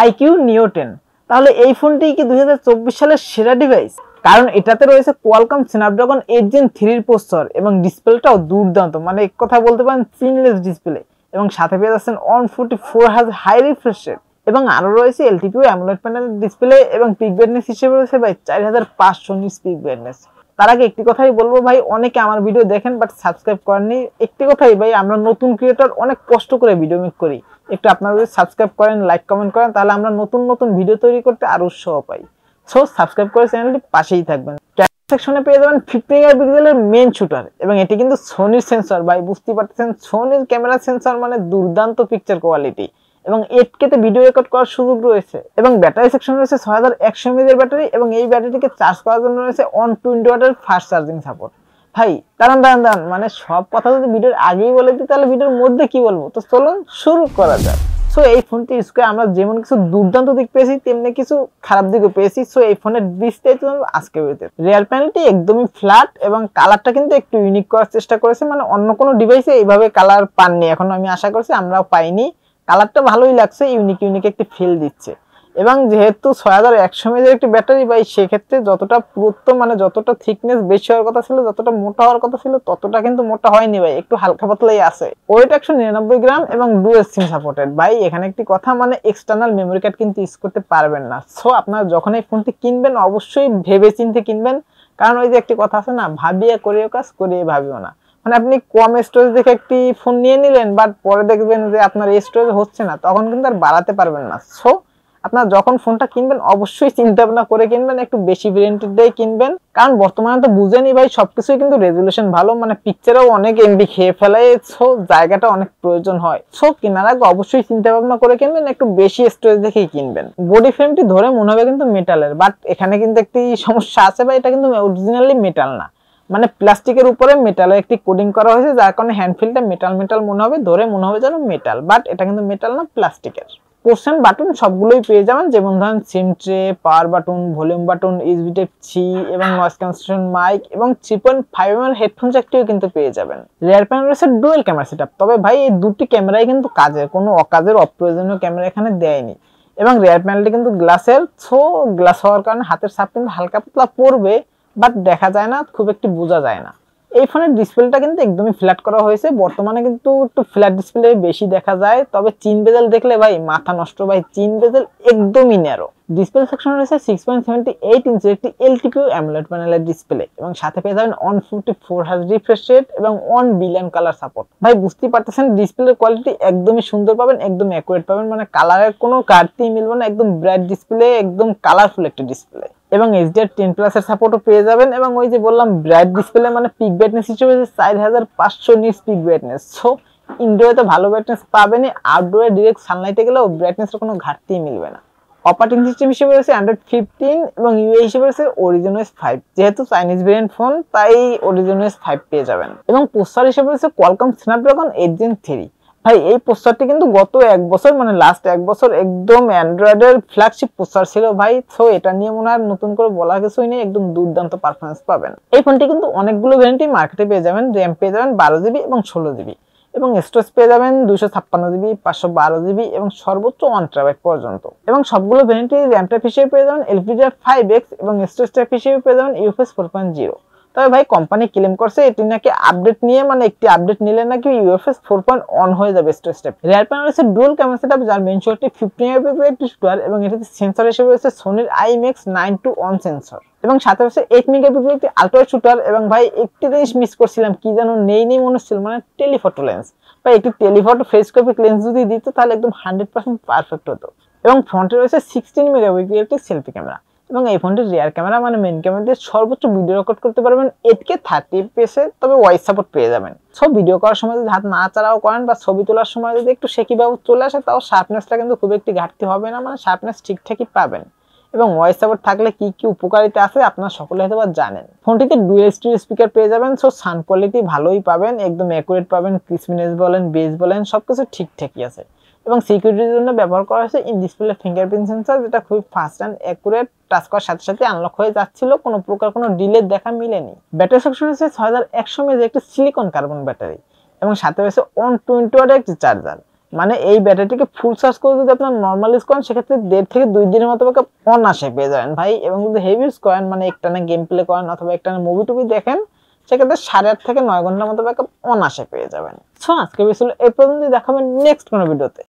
IQ নিও 10। তাহলে এই ফোনটি কি 2024 সালের সেরা ডিভাইস? কারণ এটাতে রয়েছে কোয়ালকম স্ন্যাপড্রাগন 8 Gen 3 এর প্রসেসর এবং ডিসপ্লেটাও দুর্দান্ত, মানে এক কথা বলতে পারেন সিনলেস ডিসপ্লে, এবং সাথে পেয়ে যাচ্ছেন 144 Hz হাই রিফ্রেশ রেট, এবং আরো রয়েছে এলটিপিও অ্যামোলেড প্যানেল ডিসপ্লে, এবং পিক ব্রাইটনেস হিসেবে রয়েছে ভাই 4500 নিটস পিক ব্রাইটনেস। তার আগে একটি কথাই বলবো ভাই, অনেকে আমার ভিডিও দেখেন বাট সাবস্ক্রাইব করেননি। একটি কথাই ভাই, আমরা নতুন ক্রিয়েটর অনেক কষ্ট করে ভিডিও মেক করি, একটু আপনারা যদি সাবস্ক্রাইব করেন, লাইক কমেন্ট করেন, তাহলে আমরা নতুন নতুন ভিডিও তৈরি করতে আরো উৎসাহ পাই। সো সাবস্ক্রাইব করে চ্যানেলটি পাশেই থাকবেন। ক্যামেরা সেকশনে পেয়ে যাবেন 50 মেগাপিক্সেলের মেইন শুটার, এবং এটি কিন্তু সোনির সেন্সর ভাই, বুঝতে পারতেছেন সোনির ক্যামেরা সেন্সর মানে দুর্দান্ত পিকচার কোয়ালিটি, এবং 8K তে ভিডিও রেকর্ড করার সুযোগ রয়েছে। এবং ব্যাটারি সেকশনে রয়েছে 6100 mAh এর ব্যাটারি, এবং এই ব্যাটারিটিকে চার্জ করার জন্য রয়েছে 120 ওয়াটের ফাস্ট চার্জিং সাপোর্ট। ভাই দাঁড়ান, মানে সব কথা যদি ভিডিওর আগেই বলে দিই তাহলে ভিডিওর মধ্যে কি বলবো, তো চলুন শুরু করা যাক। সো এই ফোনটি ইউজ করে আমরা যেমন কিছু দুর্দান্ত দিক পেয়েছি তেমনি কিছু খারাপ দিকও পেয়েছি। সো এই ফোনের বিস্তারিত আজকে ভিডিওতে। রিয়ার প্যানেলটি একদমই ফ্ল্যাট, এবং কালারটা কিন্তু একটু ইউনিক করার চেষ্টা করেছে, মানে অন্য কোনো ডিভাইসে এইভাবে কালার পাননি, এখন আমি আশা করছি আমরাও পাইনি। কালারটা ভালোই লাগছে, ইউনিক একটি ফিল দিচ্ছে। এবং যেহেতু 6100 mAh একটি ব্যাটারি ভাই, সেক্ষেত্রে যতটা পুরুত্ব মানে যতটা থিকনেস বেশি হওয়ার কথা ছিল, যতটা মোটা হওয়ার কথা ছিল, ততটা কিন্তু মোটা হয়নি ভাই, একটু হালকা পাতলাই আছে। ওয়েট 199 গ্রাম এবং ডুয়াল সিম সাপোর্টেড। ভাই এখানে একটি কথা, মানে এক্সটার্নাল মেমোরি কার্ড কিন্তু ইউজ করতে পারবেন না। সো আপনারা যখন এই ফোনটি কিনবেন অবশ্যই ভেবে চিন্তে কিনবেন, কারণ ওই যে একটি কথা আছে না, ভাবিয়ে করিও কাজ, করিয়ে ভাবিও না। মানে আপনি কম স্টোরেজ দেখে একটি ফোন নিয়ে নিলেন, বাট পরে দেখবেন যে আপনার স্টোরেজ হচ্ছে না, তখন কিন্তু আর বাড়াতে পারবেন না। সো আপনারা যখন ফোনটা কিনবেন অবশ্যই চিন্তা ভাবনা করে কিনবেন, একটু বেশি ভেরিয়েন্টের দিয়ে কিনবেন, কারণ বর্তমানে তো বুঝেনি ভাই সবকিছুই কিন্তু রেজুলেশন ভালো, মানে পিকচারও অনেক এমবি খেয়ে ফেলে। সো জায়গাটা অনেক প্রয়োজন হয়। সো কেনার আগে অবশ্যই চিন্তা ভাবনা করে কিনবেন, একটু বেশি স্টোরেজ দেখেই কিনবেন। বডি ফ্রেমটি ধরে মনে হবে কিন্তু মেটালের, বাট এখানে কিন্তু একটি সমস্যা আছে ভাই, এটা কিন্তু অরিজিনালি মেটাল না, মানে প্লাস্টিকের উপরে মেটালের একটি কোডিং করা হয়েছে, যার কারণে হ্যান্ডফিলটা মেটাল মনে হবে, ধরে মনে হবে যেন মেটাল, বাট এটা কিন্তু মেটাল না, প্লাস্টিকের। পোর্শন বাটন সবগুলোই পেয়ে যাবেন, যেমন ধরেন SIM tray, power button, volume button, USB type C, এবং নয়েজ ক্যান্সেলেশন মাইক, এবং 3.5 mm হেডফোন জ্যাকটিও কিন্তু পেয়ে যাবেন। রিয়ার প্যানেল রয়েছে ডুয়াল ক্যামেরা সেটআপ, তবে ভাই এই দুটি ক্যামেরাই কিন্তু কাজের, কোনো অকাজের অপ্রয়োজনীয় ক্যামেরা এখানে দেয়নি। এবং রিয়ার প্যানেলটি কিন্তু গ্লাসের, সো গ্লাস হওয়ার কারণে হাতের ছাপ কিন্তু হালকা পাতলা পড়বে, বাট দেখা যায় না, খুব একটি বোঝা যায় না। এই ফোনের ডিসপ্লেটা কিন্তু একদমই ফ্ল্যাট করা হয়েছে, বর্তমানে কিন্তু একটু ফ্ল্যাট ডিসপ্লে বেশি দেখা যায়, তবে চিন বেজেল দেখলে ভাই মাথা নষ্ট ভাই, চিন বেজেল একদমই ন্যারো। ডিসপ্লে সেকশনে রয়েছে 6.78 ইঞ্চের একটি এলটিপিও অ্যামোলেড প্যানেলের ডিসপ্লে, এবং সাথে পেয়ে যাবেন 154 Hz রিফ্রেশ রেট এবং 1 বিলিয়ন কালার সাপোর্ট। ভাই বুঝতেই পারতেছেন ডিসপ্লের কোয়ালিটি একদমই সুন্দর পাবেন, একদম অ্যাকুরেট পাবেন, মানে কালারের কোনো ঘাটতি মিলবে না, একদম ব্রাইট ডিসপ্লে, একদম কালারফুল একটা ডিসপ্লে। এবং HDR10+ এর সাপোর্টও পেয়ে যাবেন, এবং ওই যে বললাম ব্রাইট ডিসপ্লে, মানে পিক ব্রাইটনেস হিসেবে 4500 নিটস পিক ব্রাইটনেস। সো ইনডোরে তো ভালো ব্রাইটনেস পাবেনই, আউটডোরে ডিরেক্ট সানলাইটে গেলেও ব্রাইটনেসের কোনো ঘাটতি মিলবে না। অপারেটিং সিস্টেম হিসেবে রয়েছে Android 15, এবং ইউআই হিসেবে রয়েছে OriginOS 5, যেহেতু চাইনিজ ভেরিয়েন্ট ফোন তাই OriginOS 5 পেয়ে যাবেন। এবং প্রসেসর হিসেবে রয়েছে কোয়ালকম স্ন্যাপড্রাগন 8 Gen 3। ভাই এই প্রসেসরটি কিন্তু গত এক বছর, মানে লাস্ট এক বছর একদম অ্যান্ড্রয়েডের ফ্ল্যাগশিপ প্রসেসর ছিল ভাই। সো এটা নিয়ে মনে হয় নতুন করে বলার কিছুই নেই, একদম দুর্দান্ত পারফরমেন্স পাবেন। এই ফোনটি কিন্তু অনেকগুলো ভেরিয়েন্টই মার্কেটে পেয়ে যাবেন, র্যাম পেয়ে যাবেন 12GB এবং 16GB, এবং স্টোরেজ পেয়ে যাবেন 256GB, 512GB, এবং সর্বোচ্চ 1TB পর্যন্ত। এবং সবগুলো ভেরিয়েন্টই র্যাম টাইপ হিসেবে পেয়ে যাবেন LPDDR5X, এবং স্টোরেজ টাইপ হিসেবে পেয়ে যাবেন UFS 4.0। তবে ভাই কোম্পানি ক্লেম করছে এটি নাকি আপডেট নিয়ে, মানে একটি আপডেট নিলে নাকি UFS 4.1 হয়ে যাবে স্টোরেজ টাইপ। রিয়ার প্যানেল রয়েছে ডুয়াল ক্যামেরা সেটআপ, যার মেইন শটটি 50 মেগাপিক্সেল একটি শুটার, এবং এটিতে সেন্সর হিসেবে রয়েছে সোনির IMX 921 সেন্সর, এবং সাথে রয়েছে 8 মেগাপিক্সেল একটি আলট্রা শুটার। এবং ভাই একটি জিনিস মিস করছিলাম, কি যেন নেই মনে হচ্ছিল, মানে টেলিফটো লেন্স। ভাই একটি টেলিফটো ফেসকোপিক লেন্স যদি দিত তাহলে একদম 100% পারফেক্ট হতো। এবং ফ্রন্টে রয়েছে 16 মেগাপিক্সেল একটি সেলফি ক্যামেরা, এবং এই ফোনটির রিয়ার ক্যামেরা মানে মেইন ক্যামেরা দিয়ে সর্বোচ্চ ভিডিও রেকর্ড করতে পারবেন 8K 30 fps, তবে ভয়েস সাপোর্ট পেয়ে যাবেন। সব ভিডিও করার সময় যদি হাত নাড়াচাড়াও করেন বা ছবি তোলার সময় যদি একটু শেকি ভাব চলে আসে, তাও শার্পনেসটা কিন্তু খুব একটি ঘাটতি হবে না, মানে শার্পনেস ঠিকঠাকই পাবেন। এবং ভয়েস সাপোর্ট থাকলে কি কি উপকারিতা আছে আপনারা সকলে হয়তো জানেন। ফোনটিতে ডুয়াল স্টিরিও স্পিকার পেয়ে যাবেন, সো সাউন্ড কোয়ালিটি ভালোই পাবেন, একদম অ্যাকুরেট পাবেন, ক্রিসপিনেস বলেন, বেস বলেন, সবকিছু ঠিকঠাকই আছে। এবং সিকিউরিটির জন্য ব্যবহার করা হয়েছে ইন ডিসপ্লে ফিঙ্গারপ্রিন্ট সেন্সর, যেটা খুব ফাস্ট অ্যান্ড অ্যাকুরেট, টাচ করার সাথে সাথে আনলক হয়ে যাচ্ছিল, কোনো প্রকার কোনো ডিলে দেখা মিলেনি। ব্যাটারি সেকশন হচ্ছে 6100 mAh একটি সিলিকন কার্বন ব্যাটারি, এবং সাথে রয়েছে 120 ওয়াটের একটি চার্জার। মানে এই ব্যাটারিটিকে ফুল চার্জ করে যদি আপনার নরমাল ইউজ করেন সেক্ষেত্রে 1.5 থেকে 2 দিনের মতো ব্যাকআপ অনায়াসে পেয়ে যাবেন ভাই। এবং যদি হেভি ইউজ করেন মানে একটানা গেম প্লে করেন অথবা একটানা মুভি টুভি দেখেন সেক্ষেত্রে 8.5 থেকে 9 ঘন্টার মতো ব্যাকআপ অনায়াসে পেয়ে যাবেন। সো আজকে ভিডিও এই পর্যন্ত, দেখাবেন নেক্সট কোনো ভিডিওতে।